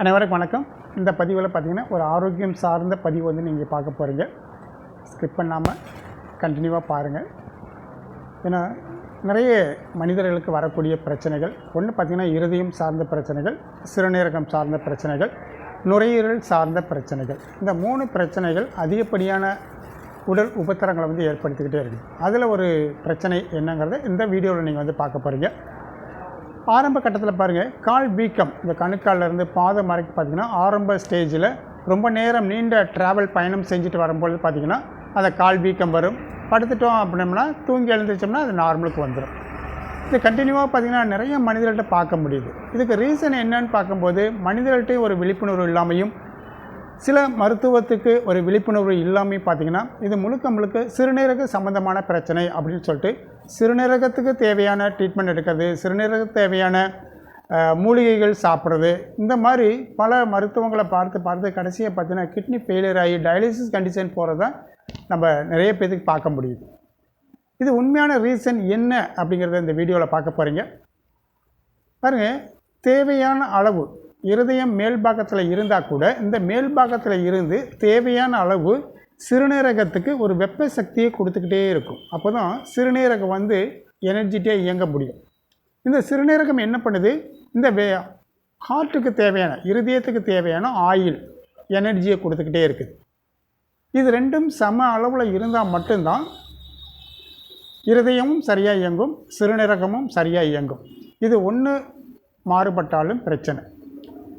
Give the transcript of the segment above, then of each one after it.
அனைவருக்கும் வணக்கம். இந்த பதிவில் பார்த்தீங்கன்னா ஒரு ஆரோக்கியம் சார்ந்த பதிவு வந்து நீங்கள் பார்க்க போகிறீங்க. ஸ்கிப் பண்ணாமல் கண்டினியூவாக பாருங்கள். ஏன்னா நிறைய மனிதர்களுக்கு வரக்கூடிய பிரச்சனைகள் ஒன்று பார்த்திங்கன்னா இருதயம் சார்ந்த பிரச்சனைகள், சிறுநீரகம் சார்ந்த பிரச்சனைகள், நுரையீரல் சார்ந்த பிரச்சனைகள். இந்த 3 பிரச்சனைகள் அதிகப்படியான உடல் உபத்திரங்களை வந்து ஏற்படுத்திக்கிட்டே இருக்குது. அதில் ஒரு பிரச்சனை என்னங்கிறத இந்த வீடியோவில் நீங்கள் வந்து பார்க்க போகிறீங்க. ஆரம்ப கட்டத்தில் பாருங்கள், கால் வீக்கம், இந்த கணுக்காலிலேருந்து பாதம் வரைக்கும் பார்த்திங்கன்னா ஆரம்ப ஸ்டேஜில் ரொம்ப நேரம் நீண்ட ட்ராவல் பயணம் செஞ்சுட்டு வரும்பொழுது பார்த்திங்கன்னா அந்த கால் வீக்கம் வரும். படுத்துட்டோம் அப்படின்னோம்னா தூங்கி எழுந்திரிச்சோம்னா அது நார்மலுக்கு வந்துடும். இது கண்டினியூவாக பார்த்திங்கன்னா நிறைய மனிதர்கள்ட்ட பார்க்க முடியுது. இதுக்கு ரீசன் என்னன்னு பார்க்கும்போது மனிதர்கள்ட்ட ஒரு விழிப்புணர்வு இல்லாமையும் சில மருத்துவத்துக்கு ஒரு விழிப்புணர்வு இல்லாமல் பார்த்திங்கன்னா இது முழுக்க சிறுநீரக சம்மந்தமான பிரச்சனை அப்படின்னு சொல்லிட்டு சிறுநீரகத்துக்கு தேவையான ட்ரீட்மெண்ட் எடுக்கிறது, சிறுநீரகத்துக்கு தேவையான மூலிகைகள் சாப்பிட்றது, இந்த மாதிரி பல மருத்துவங்களை பார்த்து கடைசியாக பார்த்திங்கன்னா கிட்னி ஃபெயிலியர் ஆகி டயாலிசிஸ் கண்டிஷன் போகிறது தான் நம்ம நிறைய பேருக்கு பார்க்க முடியுது. இது உண்மையான ரீசன் என்ன அப்படிங்கிறத இந்த வீடியோவில் பார்க்க போகிறீங்க. பாருங்கள், தேவையான அளவு இருதயம் மேல் பாகத்தில் இருந்தால் கூட இந்த மேல் பாகத்தில் இருந்து தேவையான அளவு சிறுநீரகத்துக்கு ஒரு வெப்ப சக்தியை கொடுத்துக்கிட்டே இருக்கும். அப்போ தான் சிறுநீரகம் வந்து எனர்ஜிட்டியாக இயங்க முடியும். இந்த சிறுநீரகம் என்ன பண்ணுது, இந்த ஹார்ட்டுக்கு தேவையான இருதயத்துக்கு தேவையான ஆயில் எனர்ஜியை கொடுத்துக்கிட்டே இருக்குது. இது ரெண்டும் சம அளவில் இருந்தால் மட்டும்தான் இருதயமும் சரியாக இயங்கும், சிறுநீரகமும் சரியாக இயங்கும். இது ஒன்று மாறுபட்டாலும் பிரச்சனை.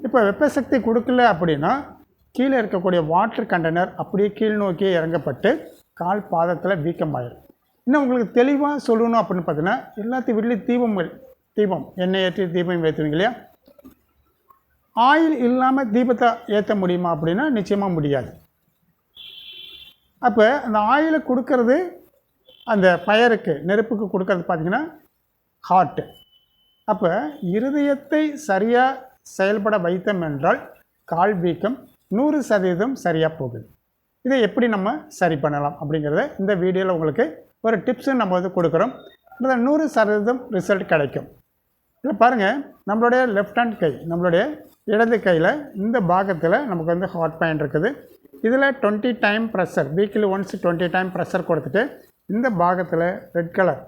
இப்போ வெப்பசக்தி கொடுக்கல அப்படின்னா கீழே இருக்கக்கூடிய வாட்டர் கண்டெய்னர் அப்படியே கீழ் நோக்கியே இறங்கப்பட்டு கால் பாதத்தில் வீக்கமாயிடும். இன்னும் உங்களுக்கு தெளிவாக சொல்லணும் அப்படின்னு பார்த்தீங்கன்னா எல்லாத்தையும் வீட்லேயும் தீபம் எண்ணெய் ஏற்றி தீபம் ஏற்றுவீங்க இல்லையா? ஆயில் இல்லாமல் தீபத்தை ஏற்ற முடியுமா அப்படின்னா நிச்சயமாக முடியாது. அப்போ அந்த ஆயிலை கொடுக்கறது அந்த ஃபயருக்கு நெருப்புக்கு கொடுக்கறது பார்த்திங்கன்னா ஹார்ட்டு. அப்போ இருதயத்தை சரியாக செயல்பட வைத்தோம் என்றால் கால் வீக்கம் 100% சரியாக போகுது. இதை எப்படி நம்ம சரி பண்ணலாம் அப்படிங்கிறத இந்த வீடியோவில் உங்களுக்கு ஒரு டிப்ஸு நம்ம வந்து கொடுக்குறோம். இந்த 100% ரிசல்ட் கிடைக்கும். இதில் பாருங்கள், நம்மளுடைய லெஃப்ட் ஹேண்ட் கை, நம்மளுடைய இடது கையில் இந்த பாகத்தில் நமக்கு வந்து ஹார்ட் பாயிண்ட் இருக்குது. இதில் 20 time pressure, weekly once 20 time pressure கொடுத்துட்டு இந்த பாகத்தில் ரெட் கலர்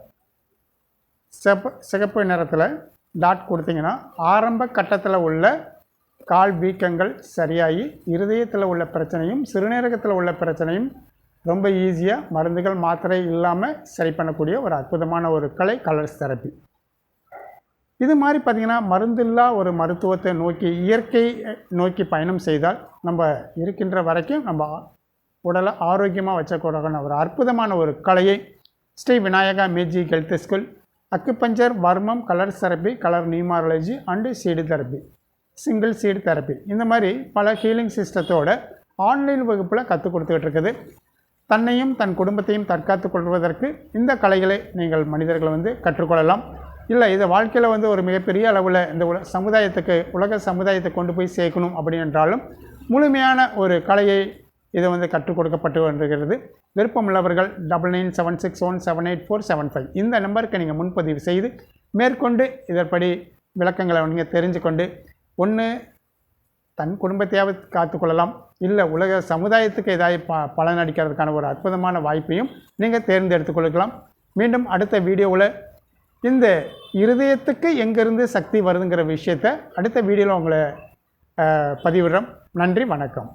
சிகப்பு நிறத்தில் டாட் கொடுத்தீங்கன்னா ஆரம்ப கட்டத்தில் உள்ள கால் வீக்கங்கள் சரியாகி இருதயத்தில் உள்ள பிரச்சனையும் சிறுநீரகத்தில் உள்ள பிரச்சனையும் ரொம்ப ஈஸியாக மருந்துகள் மாத்திரை இல்லாமல் சரி பண்ணக்கூடிய ஒரு அற்புதமான ஒரு கலை கலர்ஸ் தெரப்பி. இது மாதிரி பார்த்திங்கன்னா மருந்தில்லா ஒரு மருத்துவத்தை நோக்கி இயற்கை நோக்கி பயணம் செய்தால் நம்ம இருக்கின்ற வரைக்கும் நம்ம உடலை ஆரோக்கியமாக வச்சக்கூடிய ஒரு அற்புதமான ஒரு கலையை Shri Vinayaka magic health school acupuncture, வர்மம், colour therapy, colour numerology and seed therapy, single seed therapy, இந்த மாதிரி பல ஹீலிங் சிஸ்டத்தோட ஆன்லைன் வகுப்பில் கற்றுக் கொடுத்துக்கிட்டு இருக்குது. தன்னையும் தன் குடும்பத்தையும் தற்காத்து கொள்வதற்கு இந்த கலைகளை நீங்கள் மனிதர்களை வந்து கற்றுக்கொள்ளலாம். இல்லை இதை வாழ்க்கையில் வந்து ஒரு மிகப்பெரிய அளவில் இந்த உலக சமுதாயத்தை கொண்டு போய் சேர்க்கணும் அப்படின்றாலும் முழுமையான ஒரு கலையை இதை வந்து கற்றுக் கொடுக்கப்பட்டு வருகிறது. விருப்பமுள்ளவர்கள் 9976178475 இந்த நம்பருக்கு நீங்கள் முன்பதிவு செய்து மேற்கொண்டு இதற்படி விளக்கங்களை நீங்கள் தெரிஞ்சுக்கொண்டு ஒன்று தன் குடும்பத்தையாவது காத்துக்கொள்ளலாம், இல்லை உலக சமுதாயத்துக்கு ஏதாவது பலன் அளிக்கிறதுக்கான ஒரு அற்புதமான வாய்ப்பையும் நீங்கள் தேர்ந்தெடுத்து கொள்ளலாம். மீண்டும் அடுத்த வீடியோவில் இந்த இருதயத்துக்கு எங்கேருந்து சக்தி வருதுங்கிற விஷயத்தை அடுத்த வீடியோவில் உங்களை பதிவிடுறோம். நன்றி, வணக்கம்.